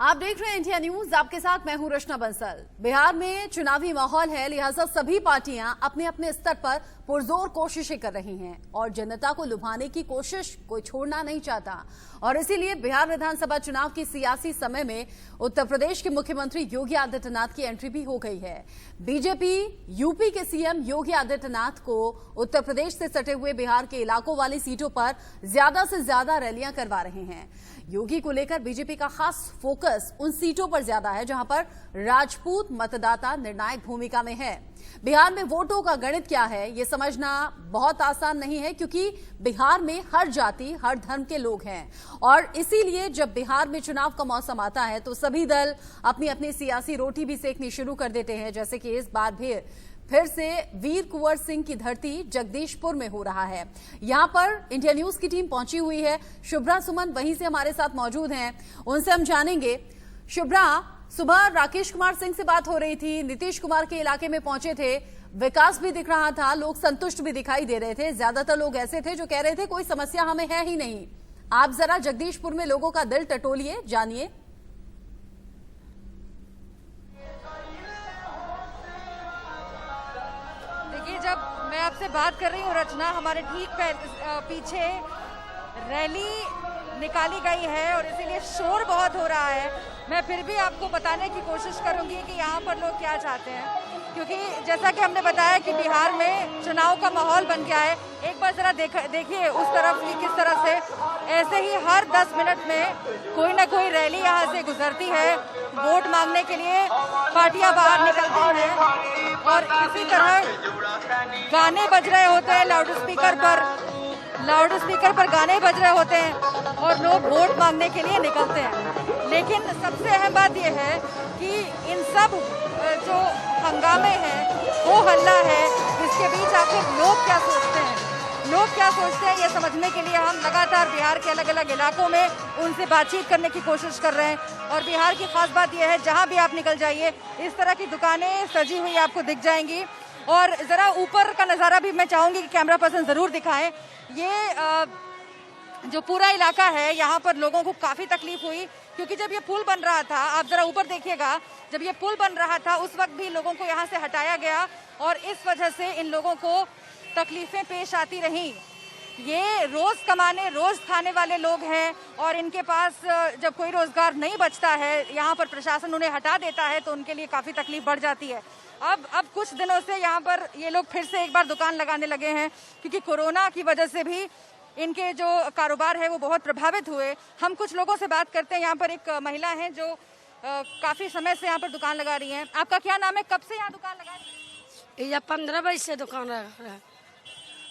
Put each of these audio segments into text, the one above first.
आप देख रहे हैं इंडिया न्यूज। आपके साथ मैं हूं रचना बंसल। बिहार में चुनावी माहौल है, लिहाजा सभी पार्टियां अपने अपने स्तर पर पुरजोर कोशिशें कर रही हैं और जनता को लुभाने की कोशिश कोई छोड़ना नहीं चाहता। और इसीलिए बिहार विधानसभा चुनाव की सियासी समय में उत्तर प्रदेश के मुख्यमंत्री योगी आदित्यनाथ की एंट्री भी हो गई है। बीजेपी यूपी के सीएम योगी आदित्यनाथ को उत्तर प्रदेश से सटे हुए बिहार के इलाकों वाली सीटों पर ज्यादा से ज्यादा रैलियां करवा रहे हैं। योगी को लेकर बीजेपी का खास फोकस उन सीटों पर ज्यादा है जहां पर राजपूत मतदाता निर्णायक भूमिका में है। बिहार में वोटों का गणित क्या है ये समझना बहुत आसान नहीं है, क्योंकि बिहार में हर जाति हर धर्म के लोग हैं और इसीलिए जब बिहार में चुनाव का मौसम आता है तो सभी दल अपनी अपनी सियासी रोटी भी सेकनी शुरू कर देते हैं। जैसे कि इस बार भी फिर से वीर कुंवर सिंह की धरती जगदीशपुर में हो रहा है। यहां पर इंडिया न्यूज की टीम पहुंची हुई है। शुभ्रा सुमन वहीं से हमारे साथ मौजूद हैं, उनसे हम जानेंगे। शुभ्रा, सुबह राकेश कुमार सिंह से बात हो रही थी, नीतीश कुमार के इलाके में पहुंचे थे, विकास भी दिख रहा था, लोग संतुष्ट भी दिखाई दे रहे थे। ज्यादातर लोग ऐसे थे जो कह रहे थे कोई समस्या हमें है ही नहीं। आप जरा जगदीशपुर में लोगों का दिल टटोलिए, जानिए। जब मैं आपसे बात कर रही हूँ रचना, हमारे ठीक पीछे रैली निकाली गई है और इसीलिए शोर बहुत हो रहा है। मैं फिर भी आपको बताने की कोशिश करूंगी कि यहाँ पर लोग क्या चाहते हैं, क्योंकि जैसा कि हमने बताया कि बिहार में चुनाव का माहौल बन गया है। एक बार जरा देखिए उस तरफ की किस तरह से ऐसे ही हर 10 मिनट में कोई ना कोई रैली यहाँ से गुजरती है। वोट मांगने के लिए पार्टियां बाहर निकलती हैं और इसी तरह गाने बज रहे होते हैं लाउड स्पीकर पर गाने बज रहे होते हैं और लोग वोट मांगने के लिए निकलते हैं। लेकिन सबसे अहम बात यह है कि इन सब जो हंगामे हैं, वो हल्ला है, इसके बीच आखिर लोग क्या सोचते हैं ये समझने के लिए हम लगातार बिहार के अलग अलग इलाकों में उनसे बातचीत करने की कोशिश कर रहे हैं। और बिहार की खास बात यह है, जहां भी आप निकल जाइए इस तरह की दुकानें सजी हुई आपको दिख जाएंगी। और जरा ऊपर का नज़ारा भी मैं चाहूंगी कि कैमरा पर्सन जरूर दिखाएं। ये जो पूरा इलाका है, यहाँ पर लोगों को काफी तकलीफ हुई, क्योंकि जब ये पुल बन रहा था, आप जरा ऊपर देखिएगा, जब ये पुल बन रहा था उस वक्त भी लोगों को यहाँ से हटाया गया और इस वजह से इन लोगों को तकलीफें पेश आती रहीं। ये रोज कमाने रोज खाने वाले लोग हैं और इनके पास जब कोई रोजगार नहीं बचता है, यहाँ पर प्रशासन उन्हें हटा देता है तो उनके लिए काफी तकलीफ बढ़ जाती है। अब कुछ दिनों से यहाँ पर ये लोग फिर से एक बार दुकान लगाने लगे हैं, क्योंकि कोरोना की वजह से भी इनके जो कारोबार है वो बहुत प्रभावित हुए। हम कुछ लोगों से बात करते हैं। यहाँ पर एक महिला है जो काफी समय से यहाँ पर दुकान लगा रही हैं। आपका क्या नाम है, कब से यहाँ दुकान लगा रही है? 15 बजे से दुकान लगा रहा है।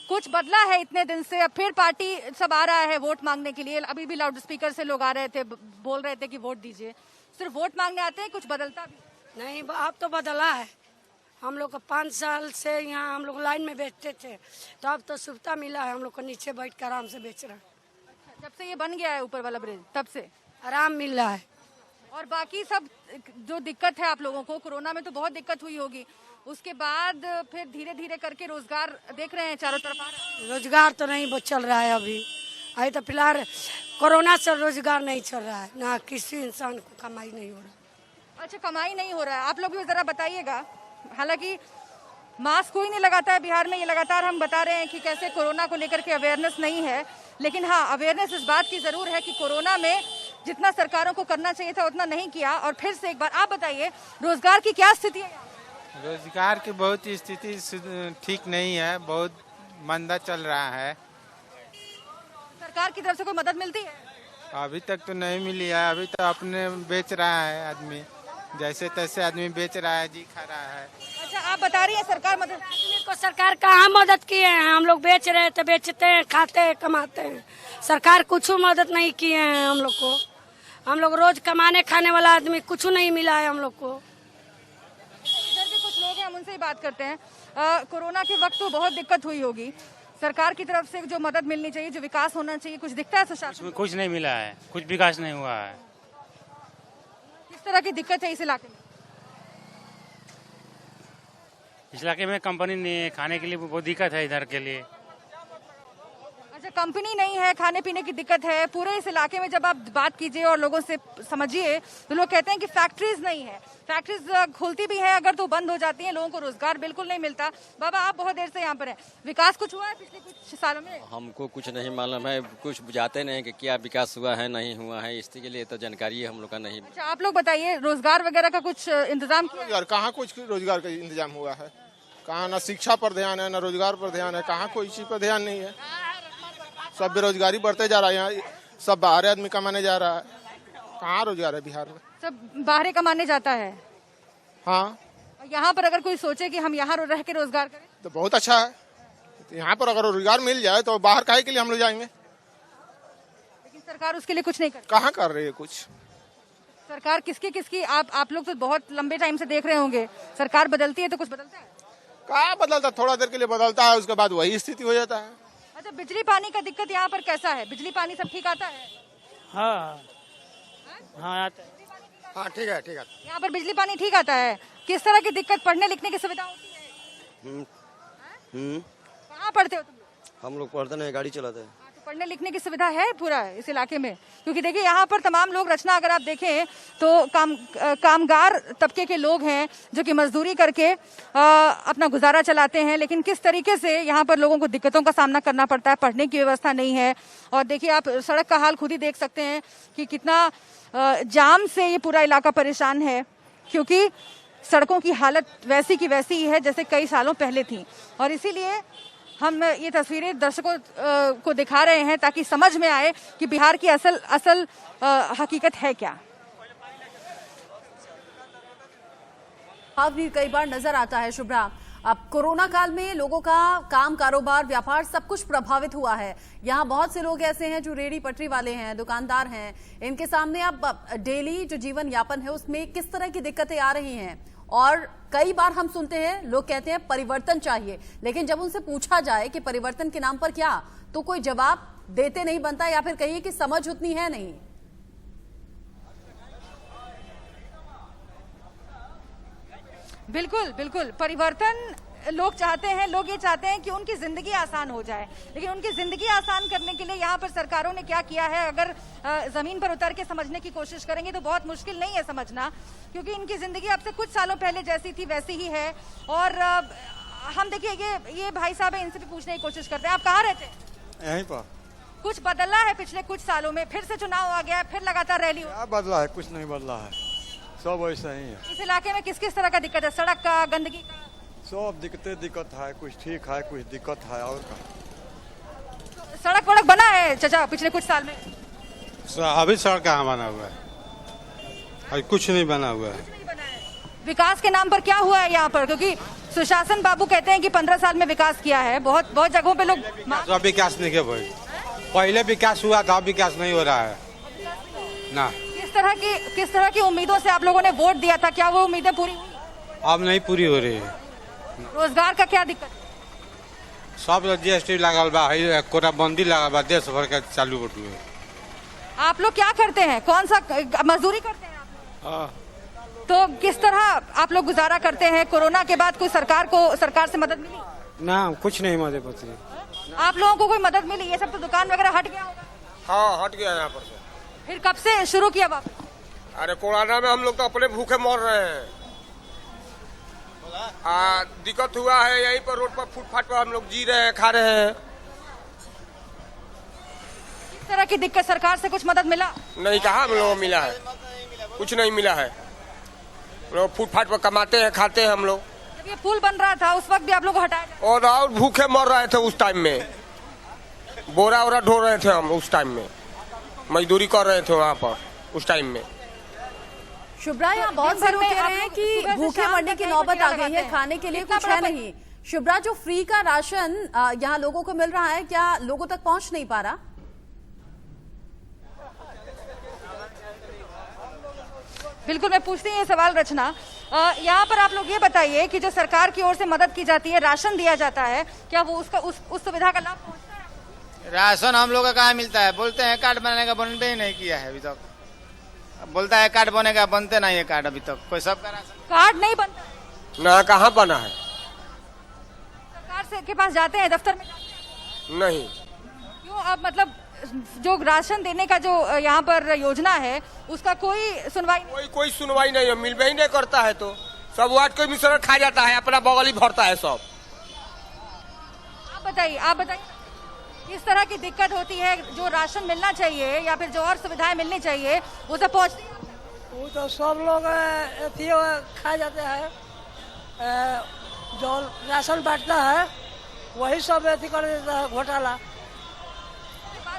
कुछ बदला है इतने दिन से? अब फिर पार्टी सब आ रहा है वोट मांगने के लिए। अभी भी लाउड स्पीकर से लोग आ रहे थे, बोल रहे थे कि वोट दीजिए। सिर्फ वोट मांगने आते हैं, कुछ बदलता भी नहीं? अब तो बदला है। हम लोग को 5 साल से यहाँ हम लोग लाइन में बेचते थे, तो अब तो सुविधा मिला है, हम लोग को नीचे बैठ कर आराम से बेच रहे हैं। अच्छा, जब से ये बन गया है ऊपर वाला ब्रिज तब से आराम मिल रहा है। और बाकी सब जो दिक्कत है आप लोगों को, कोरोना में तो बहुत दिक्कत हुई होगी, उसके बाद फिर धीरे धीरे करके रोजगार देख रहे हैं चारों तरफ आ रहा है? रोजगार तो नहीं चल रहा है अभी तो फिलहाल कोरोना से रोजगार नहीं चल रहा है, ना किसी इंसान को कमाई नहीं हो रहा। अच्छा, कमाई नहीं हो रहा है। आप लोग भी जरा बताइएगा। हालांकि मास्क कोई नहीं लगाता है बिहार में, ये लगातार हम बता रहे हैं कि कैसे कोरोना को लेकर के अवेयरनेस नहीं है, लेकिन हाँ, अवेयरनेस इस बात की जरूर है कि कोरोना में जितना सरकारों को करना चाहिए था उतना नहीं किया। और फिर से एक बार आप बताइए, रोजगार की क्या स्थिति है? रोजगार की बहुत स्थिति ठीक नहीं है, बहुत मंदा चल रहा है। सरकार की तरफ से कोई मदद मिलती है? अभी तक तो नहीं मिली है। अभी तो अपने बेच रहा है आदमी, जैसे तैसे आदमी बेच रहा है, जी खा रहा है। अच्छा, आप बता रही हैं सरकार मदद को सरकार कहाँ मदद किए हैं? हम लोग बेच रहे थे, बेचते हैं, खाते हैं, कमाते हैं। सरकार कुछ मदद नहीं किए हैं हम लोग को। हम लोग रोज कमाने खाने वाला आदमी, कुछ नहीं मिला है हम लोग को। इधर भी कुछ लोग हैं, हम उनसे ही बात करते हैं। कोरोना के वक्त तो बहुत दिक्कत हुई होगी, सरकार की तरफ से जो मदद मिलनी चाहिए, जो विकास होना चाहिए, कुछ दिखता है सुशासन? कुछ नहीं मिला है, कुछ विकास नहीं हुआ है। किस तरह की दिक्कत है इस इलाके में? इस इलाके में कंपनी ने खाने के लिए बहुत दिक्कत है इधर के लिए। अच्छा, कंपनी नहीं है, खाने पीने की दिक्कत है पूरे इस इलाके में। जब आप बात कीजिए और लोगों से समझिए तो लोग कहते हैं कि फैक्ट्रीज नहीं है। फैक्ट्रीज खुलती भी है अगर तो बंद हो जाती हैं, लोगों को रोजगार बिल्कुल नहीं मिलता। बाबा, आप बहुत देर से यहाँ पर हैं, विकास कुछ हुआ है पिछले कुछ सालों में? हमको कुछ नहीं मालूम है, कुछ जाते नहीं कि क्या विकास हुआ है नहीं हुआ है, इसके लिए तो जानकारी हम लोग का नहीं। अच्छा, आप लोग बताइए, रोजगार वगैरह का कुछ इंतजाम किया? रोजगार कहाँ कुछ रोजगार का इंतजाम हुआ है? कहाँ ना शिक्षा पर ध्यान है, ना रोजगार पर ध्यान है, कहाँ कोई चीज पर ध्यान नहीं है। सब बेरोजगारी बढ़ते जा रहा है, यहाँ सब बाहर आदमी कमाने जा रहा है। कहाँ रोजगार है बिहार में? सब बाहर कमाने जाता है। हाँ, यहाँ पर अगर कोई सोचे कि हम यहाँ रह के रोजगार करें तो बहुत अच्छा है। तो यहाँ पर अगर रोजगार मिल जाए तो बाहर काहे के लिए हम लोग जाएंगे? लेकिन सरकार उसके लिए कुछ नहीं करती। कहाँ कर रही है कुछ? सरकार किसकी आप लोग तो बहुत लंबे टाइम से देख रहे होंगे, सरकार बदलती है तो कुछ बदलता है? कहाँ बदलता, थोड़ा देर के लिए बदलता है, उसके बाद वही स्थिति हो जाता है। अच्छा, बिजली पानी का दिक्कत यहाँ पर कैसा है? बिजली पानी सब ठीक आता है? हाँ हाँ आता है। हाँ ठीक है, ठीक है। यहाँ पर बिजली पानी ठीक आता है। किस तरह की दिक्कत, पढ़ने लिखने की सुविधा होती है? कहाँ पढ़ते हो तुम लोग? हम लोग पढ़ते नहीं, गाड़ी चलाते हैं। हाँ, तो पढ़ने लिखने की सुविधा है पूरा इस इलाके में? क्योंकि देखिए यहाँ पर तमाम लोग, रचना अगर आप देखें तो कामगार तबके के लोग हैं जो कि मजदूरी करके अपना गुजारा चलाते हैं। लेकिन किस तरीके से यहाँ पर लोगों को दिक्कतों का सामना करना पड़ता है, पढ़ने की व्यवस्था नहीं है। और देखिए आप सड़क का हाल खुद ही देख सकते हैं कि कितना जाम से ये पूरा इलाका परेशान है, क्योंकि सड़कों की हालत वैसी की वैसी ही है जैसे कई सालों पहले थी। और इसीलिए हम ये तस्वीरें दर्शकों को दिखा रहे हैं ताकि समझ में आए कि बिहार की असल हकीकत है क्या। अब भी कई बार नजर आता है शुभ्रा, अब कोरोना काल में लोगों का काम, कारोबार, व्यापार सब कुछ प्रभावित हुआ है। यहाँ बहुत से लोग ऐसे हैं जो रेहड़ी पटरी वाले हैं, दुकानदार हैं, इनके सामने अब डेली जो जीवन यापन है उसमें किस तरह की दिक्कतें आ रही हैं। और कई बार हम सुनते हैं, लोग कहते हैं परिवर्तन चाहिए, लेकिन जब उनसे पूछा जाए कि परिवर्तन के नाम पर क्या, तो कोई जवाब देते नहीं बनता, या फिर कहिए कि समझ उतनी है नहीं। बिल्कुल बिल्कुल, परिवर्तन लोग चाहते हैं। लोग ये चाहते हैं कि उनकी जिंदगी आसान हो जाए, लेकिन उनकी जिंदगी आसान करने के लिए यहाँ पर सरकारों ने क्या किया है, अगर जमीन पर उतर के समझने की कोशिश करेंगे तो बहुत मुश्किल नहीं है समझना, क्योंकि इनकी जिंदगी अब से कुछ सालों पहले जैसी थी वैसी ही है। और हम देखिए ये भाई साहब है, इनसे भी पूछने की कोशिश करते हैं, आप कहाँ रहते हैं? यहीं पर। कुछ बदला है पिछले कुछ सालों में? फिर से चुनाव आ गया है, फिर लगातार रैली हो। क्या बदला है? कुछ नहीं बदला है, सब वैसा ही है। इस इलाके में किस किस तरह का दिक्कत है? सड़क का, गंदगी का? सब दिक्कत है, कुछ ठीक है, कुछ दिक्कत है। और का सड़क वड़क बना है चाचा पिछले कुछ साल में? अभी सड़क कहाँ बना हुआ है? अभी कुछ नहीं बना हुआ है। विकास के नाम पर क्या हुआ है यहाँ पर? क्योंकि सुशासन बाबू कहते हैं कि 15 साल में विकास किया है, बहुत बहुत जगहों पे लोग तो विकास नहीं किया भाई, पहले विकास हुआ था, विकास नहीं हो रहा है ना। किस तरह की उम्मीदों से आप लोगों ने वोट दिया था, क्या वो उम्मीदें पूरी हुई? अब नहीं पूरी हो रही है। रोजगार का क्या दिक्कत? सब GST लगल बा, कोराबंदी लगल बा, देश भर के चालू बटुए। आप लोग क्या करते हैं? कौन सा मजदूरी करते हैं आप लोग? तो किस तरह आप लोग गुजारा करते हैं? कोरोना के बाद कोई सरकार से मदद मिली? ना, कुछ नहीं मदद पड़ती। आप लोगों को कोई मदद मिली? ये सब तो दुकान वगैरह हट गया होगा। हाँ, हट गया यहाँ पर से। फिर कब से शुरू किया वापस? अरे कोरोना में हम लोग तो अपने भूखे मर रहे हैं। दिक्कत हुआ है यहीं पर, रोड पर, फुटपाथ पर हम लोग जी रहे हैं, खा रहे हैं। इस तरह की दिक्कत, सरकार से कुछ मदद मिला? नहीं, कहाँ हम लोगों को मिला है, कुछ नहीं मिला है। लोग फुटपाथ पर कमाते हैं, खाते हैं हम लोग। जब ये पुल बन रहा था उस वक्त भी आप लोग को हटाया गया? और भूखे मर रहे थे उस टाइम में, बोरा वोरा ढो रहे थे हम उस टाइम में, मजदूरी कर रहे थे वहाँ पर उस टाइम में। शुभ्रा, यहाँ बहुत से लोग कह रहे हैं कि भूखे मरने की नौबत आ गई है, खाने के लिए कुछ है नहीं। शुभ्रा, जो फ्री का राशन यहाँ लोगों को मिल रहा है, क्या लोगों तक पहुंच नहीं पा रहा? बिल्कुल, मैं पूछती हूँ ये सवाल रचना। यहाँ पर आप लोग ये बताइए कि जो सरकार की ओर से मदद की जाती है, राशन दिया जाता है, क्या वो उस सुविधा का लाभ पहुँचता है? राशन हम लोग का कहाँ मिलता है? बोलते हैं कार्ड बनाने का, बनते ही नहीं किया है अभी तक। बोलता है कार्ड बनेगा, बनते नहीं है कार्ड अभी तक। कोई सबका राशन कार्ड नहीं बनता? ना, कहाँ बना है? सरकार से के पास जाते हैं, दफ्तर में जाते हैं? नहीं। क्यों अब मतलब जो राशन देने का जो यहाँ पर योजना है उसका कोई सुनवाई नहीं? कोई सुनवाई नहीं है, मिल ही नहीं करता है तो सब वार्ड को मिश्रण खा जाता है, अपना बगल ही भरता है सब। आप बताइए किस तरह की दिक्कत होती है? जो राशन मिलना चाहिए या फिर जो और सुविधाएं मिलनी चाहिए वो सब पहुँचती है? वो तो सब लोग खा जाते हैं, जो राशन बांटता है वही सब कर देता है घोटाला।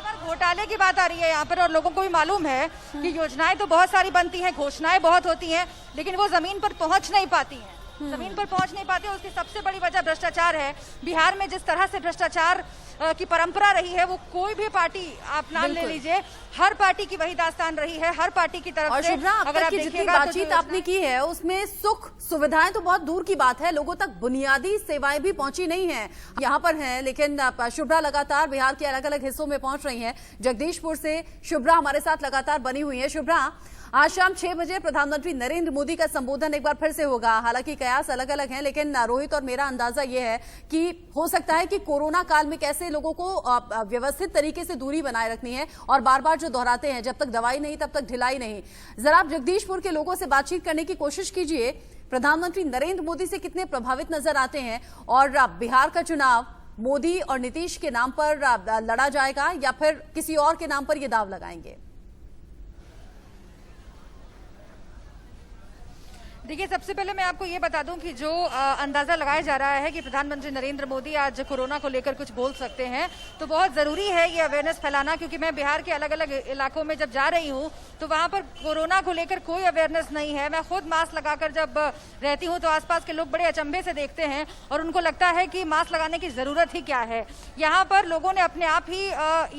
बार घोटाले की बात आ रही है यहाँ पर, और लोगों को भी मालूम है कि योजनाएं तो बहुत सारी बनती हैं, घोषणाएं बहुत होती हैं, लेकिन वो जमीन पर पहुंच नहीं पाती हैं। जमीन पर पहुंच नहीं पाती है, उसकी सबसे बड़ी वजह भ्रष्टाचार है। बिहार में जिस तरह से भ्रष्टाचार की परंपरा रही है, वो कोई भी पार्टी आप नाम ले लीजिए, हर पार्टी की वही दास्तान रही है, हर पार्टी की तरफ से। अगर आप जितनी बातचीत आपने की है उसमें सुख सुविधाएं तो बहुत दूर की बात है, लोगों तक बुनियादी सेवाएं भी पहुंची नहीं है। यहाँ पर हैं, लेकिन शुभ्रा लगातार बिहार के अलग अलग हिस्सों में पहुंच रही हैं। जगदीशपुर से शुभ्रा हमारे साथ लगातार बनी हुई है। शुभ्रा, आज शाम 6 बजे प्रधानमंत्री नरेंद्र मोदी का संबोधन एक बार फिर से होगा। हालांकि कयास अलग अलग हैं, लेकिन रोहित और मेरा अंदाजा यह है कि हो सकता है कि कोरोना काल में कैसे लोगों को व्यवस्थित तरीके से दूरी बनाए रखनी है, और बार बार जो दोहराते हैं जब तक दवाई नहीं तब तक ढिलाई नहीं। जरा आप जगदीशपुर के लोगों से बातचीत करने की कोशिश कीजिए। प्रधानमंत्री नरेंद्र मोदी से कितने प्रभावित नजर आते हैं, और बिहार का चुनाव मोदी और नीतीश के नाम पर लड़ा जाएगा या फिर किसी और के नाम पर ये दाव लगाएंगे? देखिए, सबसे पहले मैं आपको ये बता दूं कि जो अंदाजा लगाया जा रहा है कि प्रधानमंत्री नरेंद्र मोदी आज कोरोना को लेकर कुछ बोल सकते हैं, तो बहुत जरूरी है ये अवेयरनेस फैलाना, क्योंकि मैं बिहार के अलग अलग इलाकों में जब जा रही हूं तो वहां पर कोरोना को लेकर कोई अवेयरनेस नहीं है। मैं खुद मास्क लगाकर जब रहती हूं तो आसपास के लोग बड़े अचंभे से देखते हैं और उनको लगता है कि मास्क लगाने की जरूरत ही क्या है। यहाँ पर लोगों ने अपने आप ही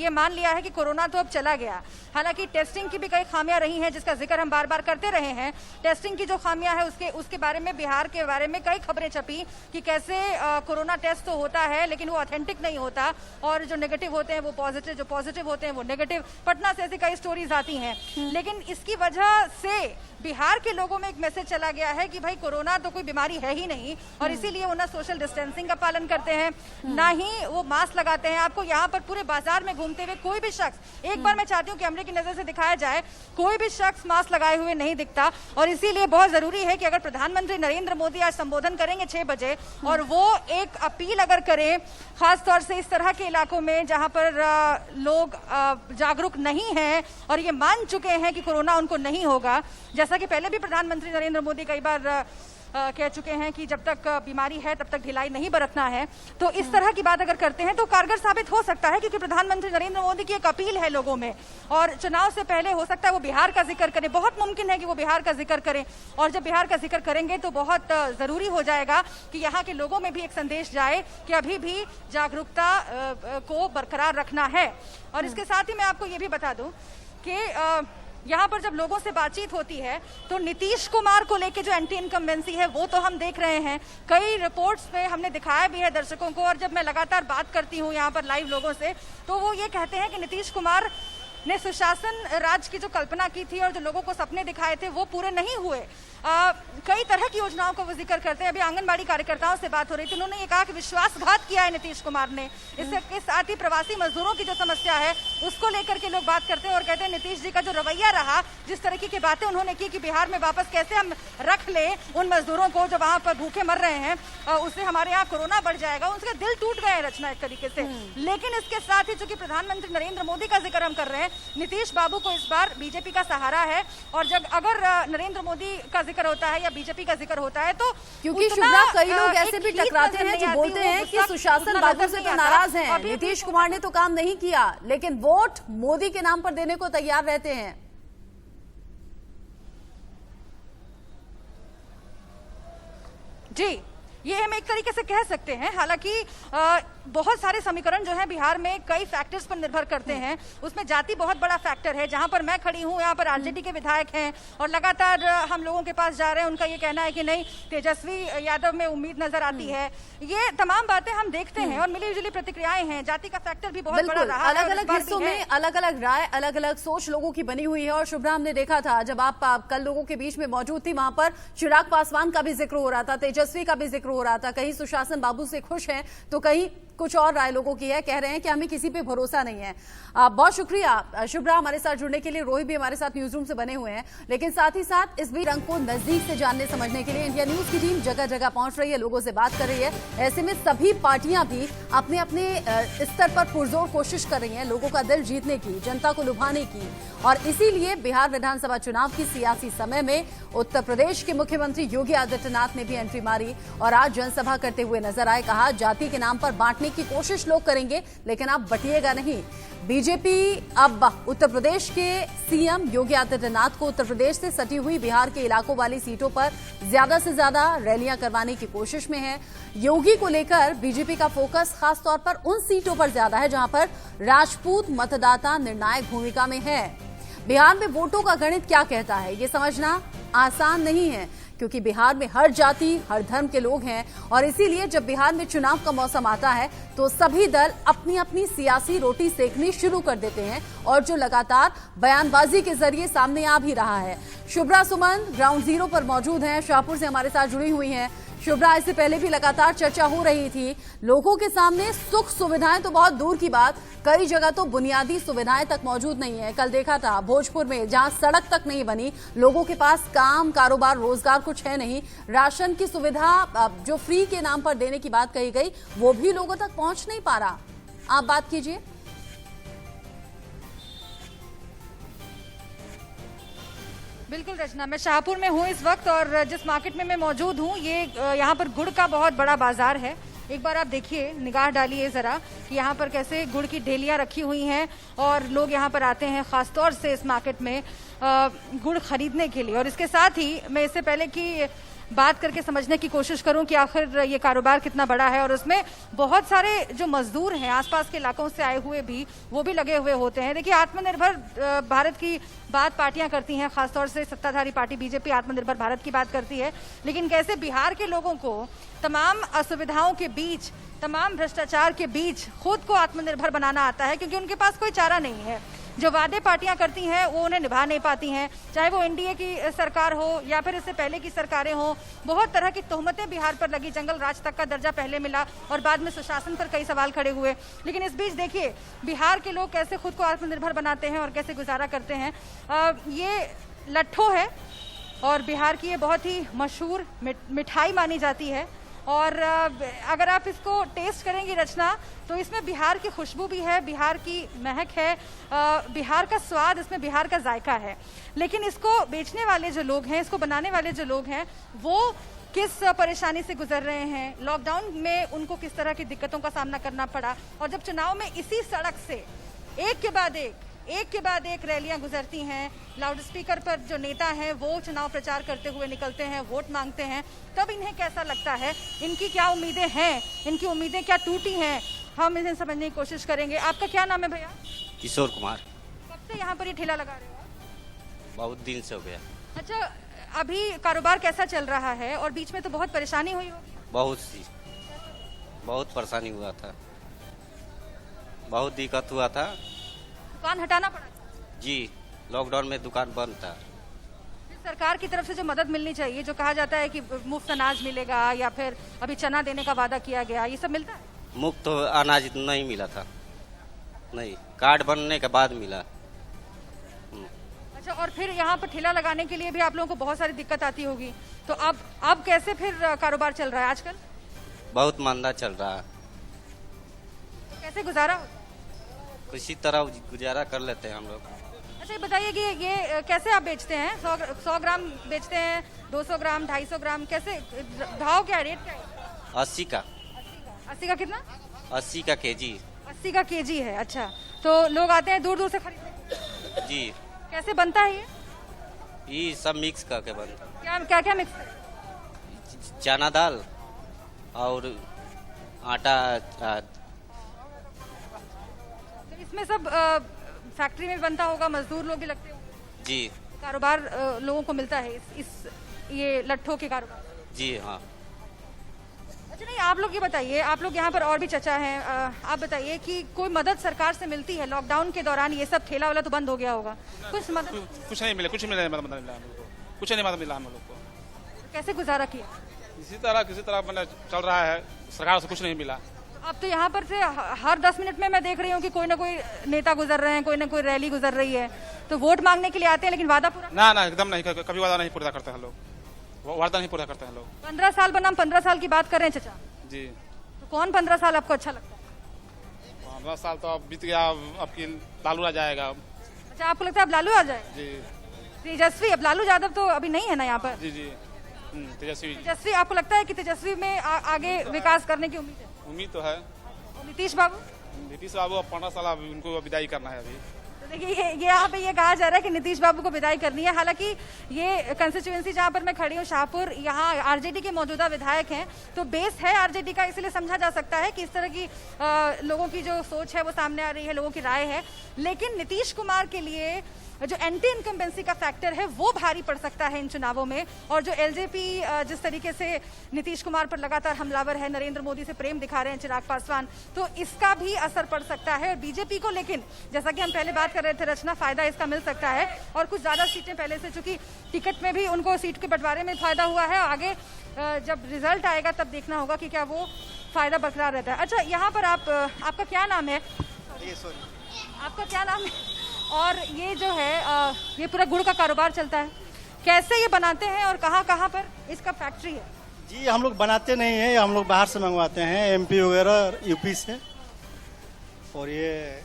ये मान लिया है कि कोरोना तो अब चला गया। हालांकि टेस्टिंग की भी कई खामियां रही हैं, जिसका जिक्र हम बार बार करते रहे हैं। टेस्टिंग की जो खामियां है उसके बारे में, बिहार के बारे में कई खबरें छपी कि कैसे कोरोना टेस्ट तो होता है लेकिन वो ऑथेंटिक नहीं होता, और जो नेगेटिव होते हैं वो पॉजिटिव, जो पॉजिटिव होते हैं वो नेगेटिव। पटना से ऐसी कई स्टोरीज आती हैं। लेकिन इसकी वजह से बिहार के लोगों में एक मैसेज चला गया है कि भाई कोरोना तो कोई बीमारी है ही नहीं, और इसीलिए वो ना सोशल डिस्टेंसिंग का पालन करते हैं, ना ही वो मास्क लगाते हैं। आपको यहाँ पर पूरे बाजार में घूमते हुए कोई भी शख्स, एक बार मैं चाहती हूँ कैमरे की नजर से दिखाया जाए, कोई भी शख्स मास्क लगाए हुए नहीं दिखता। और इसीलिए बहुत जरूरी है कि अगर प्रधानमंत्री नरेंद्र मोदी आज संबोधन करेंगे 6 बजे, और वो एक अपील अगर करें खासतौर से इस तरह के इलाकों में जहां पर लोग जागरूक नहीं हैं और ये मान चुके हैं कि कोरोना उनको नहीं होगा, जैसा कि पहले भी प्रधानमंत्री नरेंद्र मोदी कई बार कह चुके हैं कि जब तक बीमारी है तब तक ढिलाई नहीं बरतना है, तो इस तरह की बात अगर करते हैं तो कारगर साबित हो सकता है, क्योंकि प्रधानमंत्री नरेंद्र मोदी की एक अपील है लोगों में, और चुनाव से पहले हो सकता है वो बिहार का जिक्र करें। बहुत मुमकिन है कि वो बिहार का जिक्र करें, और जब बिहार का जिक्र करेंगे तो बहुत जरूरी हो जाएगा कि यहाँ के लोगों में भी एक संदेश जाए कि अभी भी जागरूकता को बरकरार रखना है। और इसके साथ ही मैं आपको ये भी बता दूं कि यहाँ पर जब लोगों से बातचीत होती है तो नीतीश कुमार को लेके जो एंटी इनकम्बेंसी है वो तो हम देख रहे हैं, कई रिपोर्ट्स में हमने दिखाया भी है दर्शकों को, और जब मैं लगातार बात करती हूँ यहाँ पर लाइव लोगों से तो वो ये कहते हैं कि नीतीश कुमार ने सुशासन राज की जो कल्पना की थी और जो लोगों को सपने दिखाए थे वो पूरे नहीं हुए। कई तरह की योजनाओं को वो जिक्र करते हैं। अभी आंगनबाड़ी कार्यकर्ताओं से बात हो रही थी, उन्होंने ये कहा कि विश्वासघात किया है नीतीश कुमार ने। इसके साथ ही प्रवासी मजदूरों की जो समस्या है उसको लेकर के लोग बात करते हैं और कहते हैं नीतीश जी का जो रवैया रहा, जिस तरीके की बातें उन्होंने की कि बिहार में वापस कैसे हम रख ले उन मजदूरों को जो वहां पर भूखे मर रहे हैं, उससे हमारे यहाँ कोरोना बढ़ जाएगा, उनके दिल टूट गए रचना एक तरीके से। लेकिन इसके साथ ही चूंकि प्रधानमंत्री नरेंद्र मोदी का जिक्र हम कर रहे हैं, नीतीश बाबू को इस बार बीजेपी का सहारा है, और जब अगर नरेंद्र मोदी का जिक्र होता है या बीजेपी का जिक्र होता है तो क्योंकि शुभ्रा कई लोग ऐसे भी टकराते हैं जो बोलते हैं कि सुशासन बाबू से तो नाराज हैं, नीतीश कुमार ने तो काम नहीं किया, लेकिन वोट मोदी के नाम पर देने को तैयार रहते हैं। जी, ये हम एक तरीके से कह सकते हैं। हालांकि बहुत सारे समीकरण जो हैं बिहार में कई फैक्टर्स पर निर्भर करते हैं, उसमें जाति बहुत बड़ा फैक्टर है। जहां पर मैं खड़ी हूं यहाँ पर आरजेडी के विधायक हैं और लगातार हम लोगों के पास जा रहे हैं, उनका ये कहना है कि नहीं तेजस्वी यादव में उम्मीद नजर आती है। ये तमाम बातें हम देखते हैं और मिली जुली प्रतिक्रियाएं हैं। जाति का फैक्टर भी बहुत बड़ा रहा है। अलग अलग हिस्सों में अलग अलग राय, अलग अलग सोच लोगों की बनी हुई है। और शुभ्रा, हमने देखा था जब आप कल लोगों के बीच में मौजूद थी, वहां पर चिराग पासवान का भी जिक्र हो रहा था, तेजस्वी का भी जिक्र हो रहा था। कहीं सुशासन बाबू से खुश हैं तो कहीं कुछ और राय लोगों की है। कह रहे हैं कि हमें किसी पे भरोसा नहीं है। बहुत शुक्रिया शुभ्रा हमारे साथ जुड़ने के लिए। रोहित भी हमारे साथ न्यूज रूम से बने हुए हैं, लेकिन साथ ही साथ इस बीच रंग को नजदीक से जानने समझने के लिए इंडिया न्यूज की टीम जगह जगह पहुंच रही है, लोगों से बात कर रही है। ऐसे में सभी पार्टियां भी अपने अपने स्तर पर पुरजोर कोशिश कर रही हैं लोगों का दिल जीतने की, जनता को लुभाने की। और इसीलिए बिहार विधानसभा चुनाव की सियासी समय में उत्तर प्रदेश के मुख्यमंत्री योगी आदित्यनाथ ने भी एंट्री मारी और आज जनसभा करते हुए नजर आए। कहा जाति के नाम पर बांटने की कोशिश लोग करेंगे, लेकिन आप बटिएगा नहीं। बीजेपी अब उत्तर प्रदेश के सीएम योगी आदित्यनाथ को उत्तर प्रदेश से सटी हुई बिहार के इलाकों वाली सीटों पर ज्यादा से ज्यादा रैलियां करवाने की कोशिश में है। योगी को लेकर बीजेपी का फोकस खासतौर पर उन सीटों पर ज्यादा है जहां पर राजपूत मतदाता निर्णायक भूमिका में है। बिहार में वोटों का गणित क्या कहता है, ये समझना आसान नहीं है, क्योंकि बिहार में हर जाति हर धर्म के लोग हैं। और इसीलिए जब बिहार में चुनाव का मौसम आता है तो सभी दल अपनी अपनी सियासी रोटी सेकनी शुरू कर देते हैं, और जो लगातार बयानबाजी के जरिए सामने आ भी रहा है। शुभ्रा सुमन ग्राउंड जीरो पर मौजूद हैं, शाहपुर से हमारे साथ जुड़ी हुई हैं। शुभ्रा, इससे पहले भी लगातार चर्चा हो रही थी, लोगों के सामने सुख सुविधाएं तो बहुत दूर की बात, कई जगह तो बुनियादी सुविधाएं तक मौजूद नहीं है। कल देखा था भोजपुर में, जहां सड़क तक नहीं बनी, लोगों के पास काम कारोबार रोजगार कुछ है नहीं, राशन की सुविधा जो फ्री के नाम पर देने की बात कही गई वो भी लोगों तक पहुंच नहीं पा रहा। आप बात कीजिए। बिल्कुल रचना, मैं शाहपुर में हूँ इस वक्त, और जिस मार्केट में मैं मौजूद हूँ ये यहाँ पर गुड़ का बहुत बड़ा बाजार है। एक बार आप देखिए, निगाह डालिए जरा कि यहाँ पर कैसे गुड़ की ढेलियाँ रखी हुई हैं और लोग यहाँ पर आते हैं खासतौर से इस मार्केट में गुड़ खरीदने के लिए। और इसके साथ ही मैं इससे पहले कि बात करके समझने की कोशिश करूं कि आखिर ये कारोबार कितना बड़ा है, और उसमें बहुत सारे जो मजदूर हैं आसपास के इलाकों से आए हुए भी, वो भी लगे हुए होते हैं। देखिए, आत्मनिर्भर भारत की बात पार्टियां करती हैं, खासतौर से सत्ताधारी पार्टी बीजेपी आत्मनिर्भर भारत की बात करती है, लेकिन कैसे बिहार के लोगों को तमाम असुविधाओं के बीच, तमाम भ्रष्टाचार के बीच खुद को आत्मनिर्भर बनाना आता है, क्योंकि उनके पास कोई चारा नहीं है। जो वादे पार्टियां करती हैं वो उन्हें निभा नहीं पाती हैं, चाहे वो एनडीए की सरकार हो या फिर इससे पहले की सरकारें हो। बहुत तरह की तोहमतें बिहार पर लगी, जंगल राज तक का दर्जा पहले मिला और बाद में सुशासन पर कई सवाल खड़े हुए। लेकिन इस बीच देखिए बिहार के लोग कैसे खुद को आत्मनिर्भर बनाते हैं और कैसे गुजारा करते हैं। ये लट्ठो है और बिहार की ये बहुत ही मशहूर मिठाई मानी जाती है, और अगर आप इसको टेस्ट करेंगी रचना, तो इसमें बिहार की खुशबू भी है, बिहार की महक है, बिहार का स्वाद, इसमें बिहार का जायका है। लेकिन इसको बेचने वाले जो लोग हैं, इसको बनाने वाले जो लोग हैं, वो किस परेशानी से गुजर रहे हैं, लॉकडाउन में उनको किस तरह की दिक्कतों का सामना करना पड़ा, और जब चुनाव में इसी सड़क से एक के बाद एक रैलियां गुजरती हैं, लाउड स्पीकर पर जो नेता हैं वो चुनाव प्रचार करते हुए निकलते हैं, वोट मांगते हैं, तब इन्हें कैसा लगता है, इनकी क्या उम्मीदें हैं, इनकी उम्मीदें क्या टूटी हैं, हम इन्हें समझने की कोशिश करेंगे। आपका क्या नाम है भैया? किशोर कुमार। कब से यहाँ पर ये ठेला लगा रहे हो? बहुत दिन से हो गया। अच्छा, अभी कारोबार कैसा चल रहा है, और बीच में तो बहुत परेशानी हुई होगी? बहुत परेशानी हुआ था, बहुत दिक्कत हुआ था। दुकान हटाना पड़ा जी, लॉकडाउन में दुकान बंद था। सरकार की तरफ से जो मदद मिलनी चाहिए, जो कहा जाता है कि मुफ्त अनाज मिलेगा या फिर अभी चना देने का वादा किया गया, ये सब मिलता है? मुफ्त अनाज नहीं मिला था, नहीं, कार्ड बनने के बाद मिला। अच्छा, और फिर यहाँ पर ठेला लगाने के लिए भी आप लोगों को बहुत सारी दिक्कत आती होगी, तो अब कैसे फिर कारोबार चल रहा है आजकल? बहुत मंदा चल रहा है। तो कैसे गुजारा होता है? किसी तरह गुजारा कर लेते हैं हम लोग। अच्छा, ये बताइए कि ये कैसे आप बेचते हैं? 100 ग्राम बेचते हैं, 200 ग्राम, 250 ग्राम, कैसे भाव क्या है, रेट क्या है? 80 का। 80 का कितना? 80 का केजी। 80 का केजी है। अच्छा, तो लोग आते हैं दूर दूर से खरीदने? जी। कैसे बनता है ये सब मिक्स करके बनता। क्या क्या मिक्स है? चना दाल और आटा। तो इसमें सब फैक्ट्री में बनता होगा, मजदूर लोग भी लगते होंगे? जी। कारोबार लोगों को मिलता है इस ये लट्ठों के कारोबार? जी हाँ। अच्छा, नहीं, आप लोग ये बताइए, आप लोग यहाँ पर और भी चचा हैं, आप बताइए कि कोई मदद सरकार से मिलती है? लॉकडाउन के दौरान ये सब ठेला वाला तो बंद हो गया होगा, कुछ मदद? कुछ नहीं मिला, कुछ नहीं मदद मिला हम लोग को। कैसे गुजारा किया? किसी तरह मैंने चल रहा है, सरकार से कुछ नहीं मिला। अब तो यहाँ पर से हर 10 मिनट में मैं देख रही हूँ कि कोई ना कोई नेता गुजर रहे हैं, कोई ना कोई रैली गुजर रही है, तो वोट मांगने के लिए आते हैं लेकिन वादा पूरा ना एकदम नहीं, कभी वादा नहीं पूरा करते हैं लोग, वादा नहीं पूरा करते हैं लोग। 15 साल बनाम 15 साल की बात कर रहे हैं चाचा, जी तो कौन 15 साल आपको अच्छा लगता है? 15 साल तो अब बीत गया, अब की लालू आ जाएगा। अच्छा, आपको लगता है अब लालू आ जाए? जी तेजस्वी, अब लालू यादव तो अभी नहीं है ना यहाँ पर। जी तेजस्वी। तेजस्वी, आपको लगता है कि तेजस्वी में आगे विकास करने की उम्मीद है? उम्मीद तो है। और नीतीश बाबू अब 15 साल अब उनको विदाई करना है अभी। तो देखिए ये यहाँ पे ये कहा जा रहा है कि नीतीश बाबू को विदाई करनी है। हालांकि ये कंस्टिट्यूएंसी जहाँ पर मैं खड़ी हूँ शाहपुर, यहाँ आरजेडी के मौजूदा विधायक हैं, तो बेस है आरजेडी का, इसलिए समझा जा सकता है कि इस तरह की लोगों की जो सोच है वो सामने आ रही है, लोगों की राय है। लेकिन नीतीश कुमार के लिए जो एंटी इनकम्बेंसी का फैक्टर है वो भारी पड़ सकता है इन चुनावों में। और जो एलजेपी जिस तरीके से नीतीश कुमार पर लगातार हमलावर है, नरेंद्र मोदी से प्रेम दिखा रहे हैं चिराग पासवान, तो इसका भी असर पड़ सकता है। और बीजेपी को लेकिन जैसा कि हम पहले बात कर रहे थे रचना, फायदा इसका मिल सकता है और कुछ ज्यादा सीटें पहले से, चूंकि टिकट में भी उनको सीट के बंटवारे में फायदा हुआ है। आगे जब रिजल्ट आएगा तब देखना होगा कि क्या वो फायदा बरकरार रहता है। अच्छा, यहाँ पर आपका क्या नाम है? आपका क्या नाम है? और ये जो है ये पूरा गुड़ का कारोबार चलता है, कैसे ये बनाते हैं और कहाँ कहाँ पर इसका फैक्ट्री है? जी हम लोग बनाते नहीं हैं, हम लोग बाहर से मंगवाते हैं, एमपी वगैरह यूपी से। और ये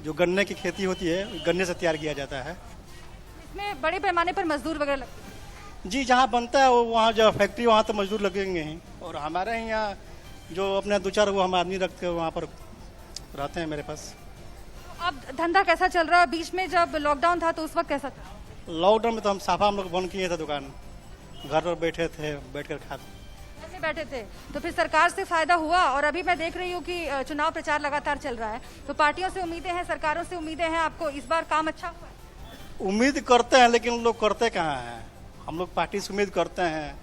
जो गन्ने की खेती होती है गन्ने से तैयार किया जाता है। इसमें बड़े पैमाने पर मजदूर वगैरह लगते हैं? जी जहाँ बनता है वो वहाँ जो फैक्ट्री वहाँ तो मजदूर लगेंगे ही। और हमारे यहाँ जो अपने 2-4 वो हम आदमी रखते हैं वहाँ पर रहते हैं मेरे पास। अब धंधा कैसा चल रहा है? बीच में जब लॉकडाउन था तो उस वक्त कैसा था? लॉकडाउन में तो हम साफा हम लोग बंद किए थे दुकान, घर पर बैठे थे, बैठ कर खाते ऐसे बैठे थे। तो फिर सरकार से फायदा हुआ और अभी मैं देख रही हूँ कि चुनाव प्रचार लगातार चल रहा है, तो पार्टियों से उम्मीदें हैं, सरकारों से उम्मीदें हैं, आपको इस बार काम अच्छा हुआ है? उम्मीद करते हैं लेकिन लोग करते कहाँ हैं। हम लोग पार्टी से उम्मीद करते हैं,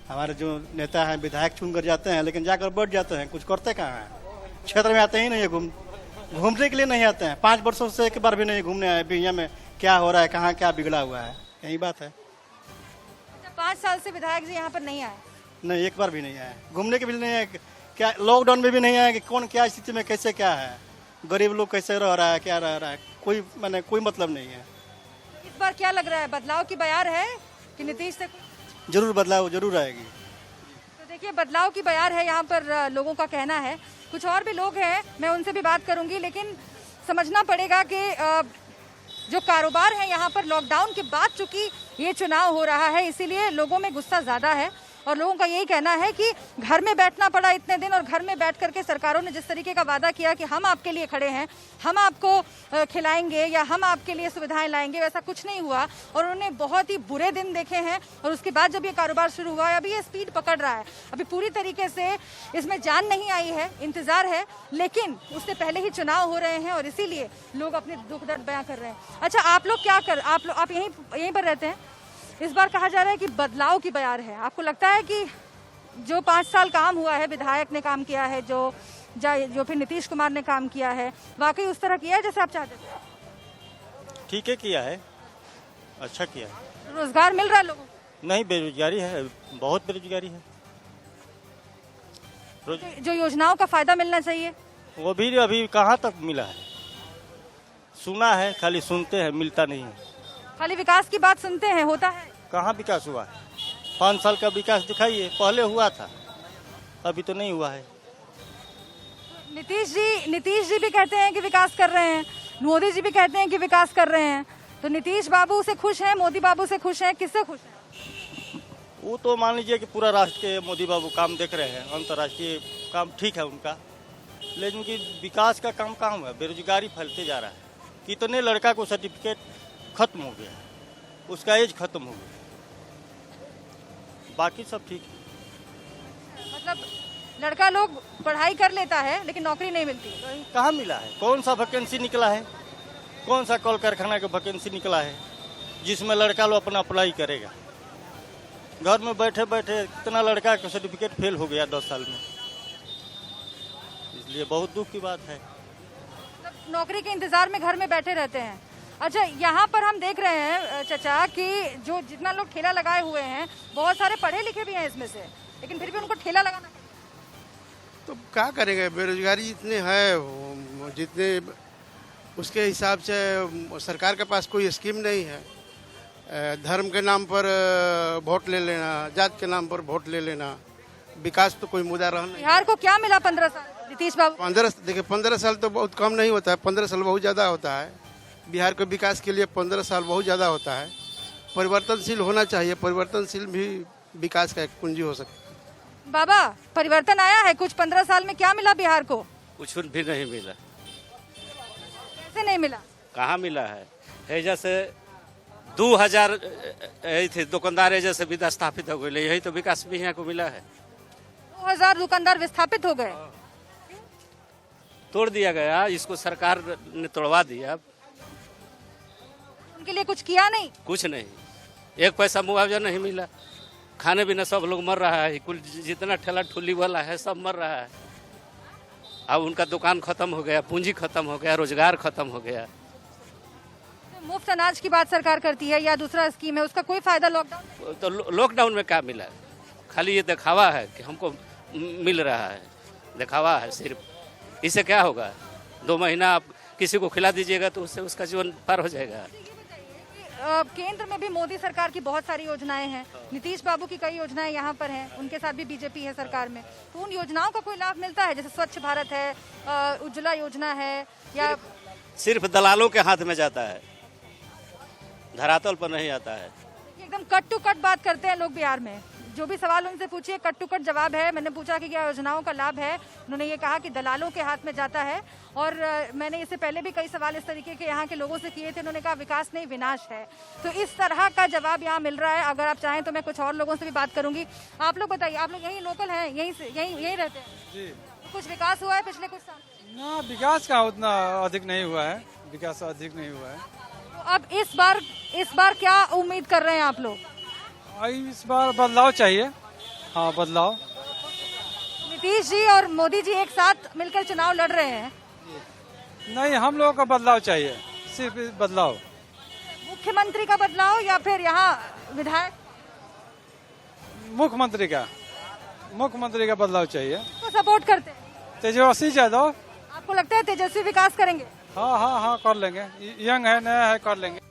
हमारे जो नेता हैं विधायक चुन कर जाते हैं लेकिन जाकर बैठ जाते हैं, कुछ करते कहाँ हैं। क्षेत्र में आते ही नहीं है, घूमने के लिए नहीं आते हैं। 5 वर्षों से एक बार भी नहीं घूमने आए भी यहाँ में क्या हो रहा है, कहाँ क्या बिगड़ा हुआ है, यही बात है। 5 साल से विधायक जी यहाँ पर नहीं आए? नहीं, एक बार भी नहीं आए, घूमने के भी नहीं आए। क्या लॉकडाउन में भी नहीं आए कि कौन क्या स्थिति में कैसे क्या है, गरीब लोग कैसे रह रहा है, क्या रह रहा है, कोई मतलब नहीं है। इस बार क्या लग रहा है, बदलाव की बयार है कि नीतीश से? जरूर बदलाव जरूर आएगी। तो देखिए बदलाव की बयार है यहाँ पर लोगों का कहना है। कुछ और भी लोग हैं, मैं उनसे भी बात करूंगी, लेकिन समझना पड़ेगा कि जो कारोबार है यहाँ पर लॉकडाउन के बाद चूंकि ये चुनाव हो रहा है इसीलिए लोगों में गुस्सा ज्यादा है और लोगों का यही कहना है कि घर में बैठना पड़ा इतने दिन और घर में बैठ करके सरकारों ने जिस तरीके का वादा किया कि हम आपके लिए खड़े हैं, हम आपको खिलाएंगे या हम आपके लिए सुविधाएं लाएंगे, वैसा कुछ नहीं हुआ और उन्होंने बहुत ही बुरे दिन देखे हैं। और उसके बाद जब ये कारोबार शुरू हुआ है, अभी ये स्पीड पकड़ रहा है, अभी पूरी तरीके से इसमें जान नहीं आई है, इंतजार है, लेकिन उससे पहले ही चुनाव हो रहे हैं और इसीलिए लोग अपने दुख दर्द बयां कर रहे हैं। अच्छा, आप लोग क्या कर, आप यहीं पर रहते हैं? इस बार कहा जा रहा है कि बदलाव की बयार है। आपको लगता है कि जो 5 साल काम हुआ है, विधायक ने काम किया है, जो फिर नीतीश कुमार ने काम किया है, वाकई उस तरह किया है जैसे आप चाहते थे? ठीक है, किया है, अच्छा किया है। रोजगार मिल रहा है लोगों को? नहीं, बेरोजगारी है, बहुत बेरोजगारी है। जो योजनाओं का फायदा मिलना चाहिए वो भी अभी कहाँ तक मिला है? सुना है, खाली सुनते हैं, मिलता नहीं है। खाली विकास की बात सुनते हैं, होता है कहाँ विकास हुआ है? 5 साल का विकास दिखाइए, पहले हुआ था, अभी तो नहीं हुआ है। नीतीश जी भी कहते हैं कि विकास कर रहे हैं, मोदी जी भी कहते हैं कि विकास कर रहे हैं, तो नीतीश बाबू से खुश हैं, मोदी बाबू से खुश हैं, किससे खुश हैं? वो तो मान लीजिए कि पूरा राष्ट्र के मोदी बाबू काम देख रहे हैं, अंतर्राष्ट्रीय काम ठीक है उनका, लेकिन कि विकास का काम कहाँ हुआ? बेरोजगारी फैलते जा रहा है। कितने लड़का को सर्टिफिकेट खत्म हो गया, उसका एज खत्म हो गया, बाकी सब ठीक है। मतलब लड़का लोग पढ़ाई कर लेता है लेकिन नौकरी नहीं मिलती। कहाँ मिला है? कौन सा वैकेंसी निकला है? कौन सा कल कारखाना का वैकेंसी निकला है जिसमें लड़का लोग अपना अप्लाई करेगा? घर में बैठे बैठे कितना लड़का का सर्टिफिकेट फेल हो गया 10 साल में, इसलिए बहुत दुख की बात है। नौकरी के इंतजार में घर में बैठे रहते हैं। अच्छा, यहाँ पर हम देख रहे हैं चचा कि जो जितना लोग ठेला लगाए हुए हैं बहुत सारे पढ़े लिखे भी हैं इसमें से, लेकिन फिर भी उनको ठेला लगाना तो क्या करेंगे, बेरोजगारी इतने है, जितने उसके हिसाब से सरकार के पास कोई स्कीम नहीं है। धर्म के नाम पर वोट ले लेना, जात के नाम पर वोट ले लेना, विकास तो कोई मुद्दा रहा नहीं। बिहार को क्या मिला 15 साल नीतीश बाबू? 15 साल तो बहुत कम नहीं होता है, 15 साल बहुत ज़्यादा होता है। बिहार के विकास के लिए 15 साल बहुत ज़्यादा होता है। परिवर्तनशील होना चाहिए, परिवर्तनशील भी विकास का एक कुंजी हो सकता है। बाबा, परिवर्तन आया है कुछ 15 साल में, क्या मिला बिहार को? कुछ भी नहीं मिला। कैसे नहीं मिला? कहाँ मिला है जैसे 2000 थे दुकानदार जैसे विस्थापित हो गए, यही तो विकास भी यहाँ को मिला है। 2000 दुकानदार विस्थापित हो गए, तोड़ दिया गया, इसको सरकार ने तोड़वा दिया। उनके लिए कुछ किया नहीं? कुछ नहीं, एक पैसा मुआवजा नहीं मिला, खाने बिना सब लोग मर रहा है, कुल जितना ठेला ठुल्ली वाला है सब मर रहा है। अब उनका दुकान खत्म हो गया, पूंजी खत्म हो गया, रोजगार खत्म हो गया। मुफ्त अनाज की बात सरकार करती है या दूसरा स्कीम है, उसका कोई फायदा लॉकडाउन? तो लॉकडाउन में क्या मिला? खाली ये दिखावा है कि हमको मिल रहा है, दिखावा है सिर्फ। इससे क्या होगा? 2 महीना आप किसी को खिला दीजिएगा तो उससे उसका जीवन पार हो जाएगा। केंद्र में भी मोदी सरकार की बहुत सारी योजनाएं हैं, नीतीश बाबू की कई योजनाएं यहाँ पर हैं, उनके साथ भी बीजेपी है सरकार में, तो उन योजनाओं का कोई लाभ मिलता है? जैसे स्वच्छ भारत है, उज्ज्वला योजना है, या सिर्फ दलालों के हाथ में जाता है, धरातल पर नहीं आता है। एकदम कट टू कट बात करते हैं लोग बिहार में। जो भी सवाल उनसे पूछिए कट टू कट जवाब है। मैंने पूछा कि क्या योजनाओं का लाभ है, उन्होंने ये कहा कि दलालों के हाथ में जाता है। और मैंने इससे पहले भी कई सवाल इस तरीके के यहाँ के लोगों से किए थे, उन्होंने कहा विकास नहीं विनाश है। तो इस तरह का जवाब यहाँ मिल रहा है। अगर आप चाहें तो मैं कुछ और लोगों से भी बात करूंगी। आप लोग बताइए, आप लोग यहीं लोकल हैं, यहीं रहते हैं जी? कुछ विकास हुआ है पिछले कुछ साल? ना, विकास का उतना अधिक नहीं हुआ है, विकास अधिक नहीं हुआ है। तो अब इस बार क्या उम्मीद कर रहे हैं आप लोग? इस बार बदलाव चाहिए। हाँ, बदलाव। नीतीश जी और मोदी जी एक साथ मिलकर चुनाव लड़ रहे हैं। नहीं, हम लोगों का बदलाव चाहिए, सिर्फ बदलाव। मुख्यमंत्री का बदलाव या फिर यहाँ विधायक? मुख्यमंत्री का बदलाव चाहिए। तो सपोर्ट करते हैं तेजस्वी यादव। आपको लगता है तेजस्वी विकास करेंगे? हाँ, कर लेंगे, यंग है, नया है, कर लेंगे।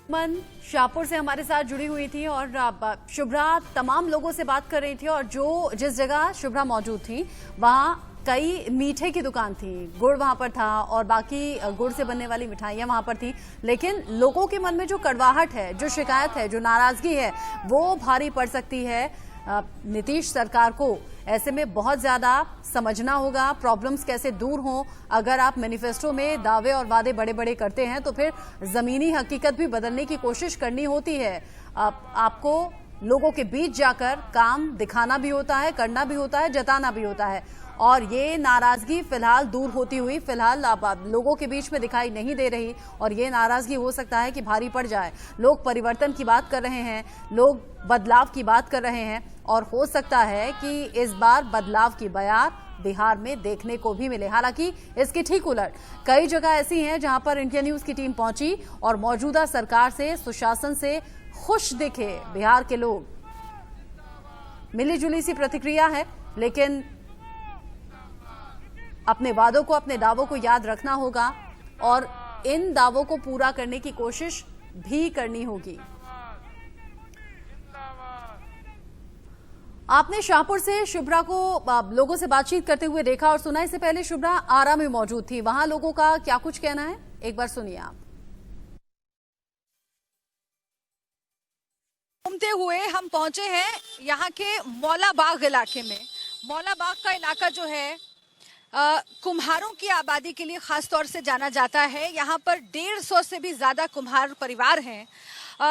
मन शाहपुर से हमारे साथ जुड़ी हुई थी और शुभ्रा तमाम लोगों से बात कर रही थी, और जिस जगह शुभ्रा मौजूद थी वहाँ कई मीठे की दुकान थी, गुड़ वहाँ पर था और बाकी गुड़ से बनने वाली मिठाइयाँ वहाँ पर थी। लेकिन लोगों के मन में जो कड़वाहट है, जो शिकायत है, जो नाराजगी है, वो भारी पड़ सकती है नीतीश सरकार को। ऐसे में बहुत ज्यादा समझना होगा प्रॉब्लम्स कैसे दूर हों। अगर आप मैनिफेस्टो में दावे और वादे बड़े बड़े करते हैं तो फिर जमीनी हकीकत भी बदलने की कोशिश करनी होती है। आपको लोगों के बीच जाकर काम दिखाना भी होता है, करना भी होता है, जताना भी होता है। और ये नाराजगी फिलहाल दूर होती हुई फिलहाल लोगों के बीच में दिखाई नहीं दे रही, और ये नाराजगी हो सकता है कि भारी पड़ जाए। लोग परिवर्तन की बात कर रहे हैं, लोग बदलाव की बात कर रहे हैं, और हो सकता है कि इस बार बदलाव की बयार बिहार में देखने को भी मिले। हालांकि इसके ठीक उलट कई जगह ऐसी हैं जहां पर इंडिया न्यूज की टीम पहुंची और मौजूदा सरकार से, सुशासन से खुश दिखे बिहार के लोग। मिली जुली सी प्रतिक्रिया है, लेकिन अपने वादों को, अपने दावों को याद रखना होगा और इन दावों को पूरा करने की कोशिश भी करनी होगी। आपने शाहपुर से शुभ्रा को लोगों से बातचीत करते हुए देखा और सुना। इससे पहले शुभ्रा आरा में मौजूद थी, वहां लोगों का क्या कुछ कहना है, एक बार सुनिए आप। घूमते हुए हम पहुंचे हैं यहाँ के मौला बाग इलाके में। मौला बाग का इलाका जो है कुम्हारों की आबादी के लिए खास तौर से जाना जाता है। यहाँ पर 150 से भी ज्यादा कुम्हार परिवार हैं।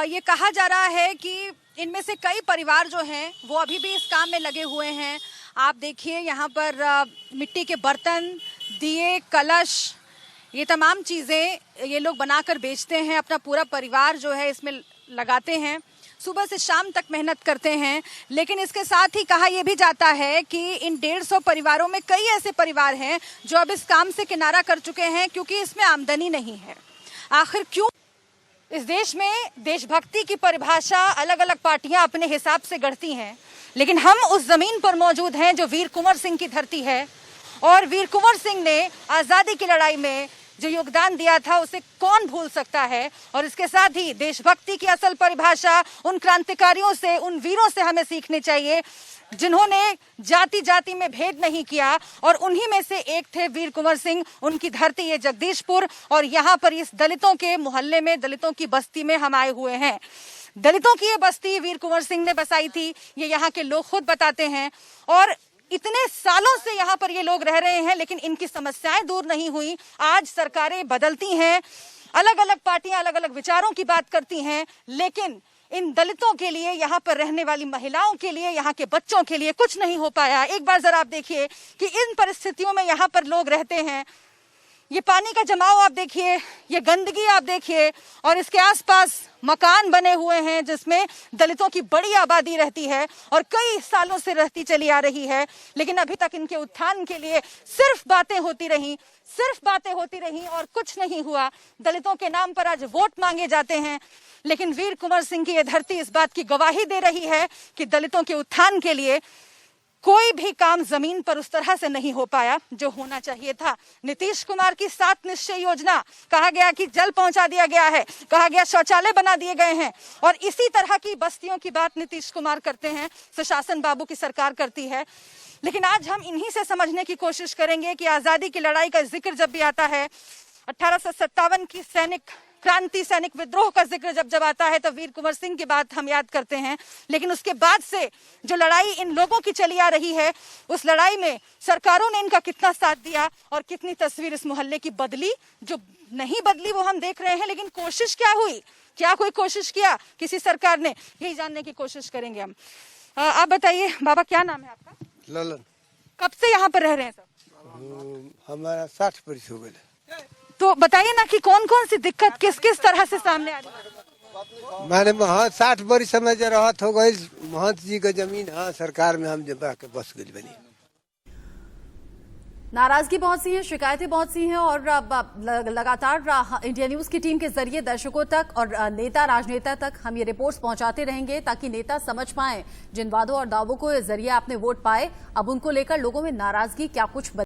ये कहा जा रहा है कि इनमें से कई परिवार जो हैं वो अभी भी इस काम में लगे हुए हैं। आप देखिए यहाँ पर मिट्टी के बर्तन, दिए, कलश, ये तमाम चीज़ें ये लोग बनाकर बेचते हैं। अपना पूरा परिवार जो है इसमें लगाते हैं, सुबह से शाम तक मेहनत करते हैं। लेकिन इसके साथ ही कहा यह भी जाता है कि इन 150 परिवारों में कई ऐसे परिवार हैं जो अब इस काम से किनारा कर चुके हैं क्योंकि इसमें आमदनी नहीं है। आखिर क्यों? इस देश में देशभक्ति की परिभाषा अलग अलग पार्टियां अपने हिसाब से गढ़ती हैं, लेकिन हम उस जमीन पर मौजूद हैं जो वीर कुंवर सिंह की धरती है। और वीर कुंवर सिंह ने आजादी की लड़ाई में जो योगदान दिया था उसे कौन भूल सकता है। और इसके साथ ही देशभक्ति की असल परिभाषा उन क्रांतिकारियों से, उन वीरों से हमें सीखनी चाहिए जिन्होंने जाति जाति में भेद नहीं किया, और उन्हीं में से एक थे वीर कुंवर सिंह। उनकी धरती ये जगदीशपुर, और यहाँ पर इस दलितों के मोहल्ले में, दलितों की बस्ती में हम आए हुए हैं। दलितों की ये बस्ती वीर कुंवर सिंह ने बसाई थी, ये यहाँ के लोग खुद बताते हैं। और इतने सालों से यहाँ पर ये लोग रह रहे हैं, लेकिन इनकी समस्याएं दूर नहीं हुई। आज सरकारें बदलती हैं, अलग अलग पार्टियां अलग अलग विचारों की बात करती हैं, लेकिन इन दलितों के लिए, यहाँ पर रहने वाली महिलाओं के लिए, यहाँ के बच्चों के लिए कुछ नहीं हो पाया। एक बार जरा आप देखिए कि इन परिस्थितियों में यहाँ पर लोग रहते हैं। ये पानी का जमाव आप देखिए, ये गंदगी आप देखिए, और इसके आसपास मकान बने हुए हैं जिसमें दलितों की बड़ी आबादी रहती है और कई सालों से रहती चली आ रही है। लेकिन अभी तक इनके उत्थान के लिए सिर्फ बातें होती रही और कुछ नहीं हुआ। दलितों के नाम पर आज वोट मांगे जाते हैं, लेकिन वीर कुंवर सिंह की ये धरती इस बात की गवाही दे रही है कि दलितों के उत्थान के लिए कोई भी काम जमीन पर उस तरह से नहीं हो पाया जो होना चाहिए था। नीतीश कुमार की 7 निश्चय योजना, कहा गया कि जल पहुंचा दिया गया है, कहा गया शौचालय बना दिए गए हैं, और इसी तरह की बस्तियों की बात नीतीश कुमार करते हैं, सुशासन बाबू की सरकार करती है। लेकिन आज हम इन्हीं से समझने की कोशिश करेंगे कि आजादी की लड़ाई का जिक्र जब भी आता है, 1857 की सैनिक विद्रोह का जिक्र जब आता है, तो वीर कुंवर सिंह की बात हम याद करते हैं। लेकिन उसके बाद से जो लड़ाई इन लोगों की चली आ रही है, उस लड़ाई में सरकारों ने इनका कितना साथ दिया और कितनी तस्वीर इस मोहल्ले की बदली, जो नहीं बदली वो हम देख रहे हैं। लेकिन कोशिश क्या हुई, क्या कोई कोशिश किया किसी सरकार ने, यही जानने की कोशिश करेंगे हम। आप बताइए बाबा, क्या नाम है आपका? ललन। कब से यहाँ पर रह रहे हैं सब? हमारा 60 वर्ष हो गए। तो बताइए ना कि कौन कौन सी दिक्कत किस किस तरह से सामने आ रही है? मैंने 60 वर्ष समय जो राहत हो गई, महंत जी का जमीन हाँ सरकार में हम जब बस गई बनी। नाराजगी बहुत सी है, शिकायतें बहुत सी हैं, और लगातार इंडिया न्यूज की टीम के जरिए दर्शकों तक और नेता राजनेता तक हम ये रिपोर्ट्स पहुंचाते रहेंगे ताकि नेता समझ पाएं जिन वादों और दावों को जरिए आपने वोट पाए, अब उनको लेकर लोगों में नाराजगी क्या कुछ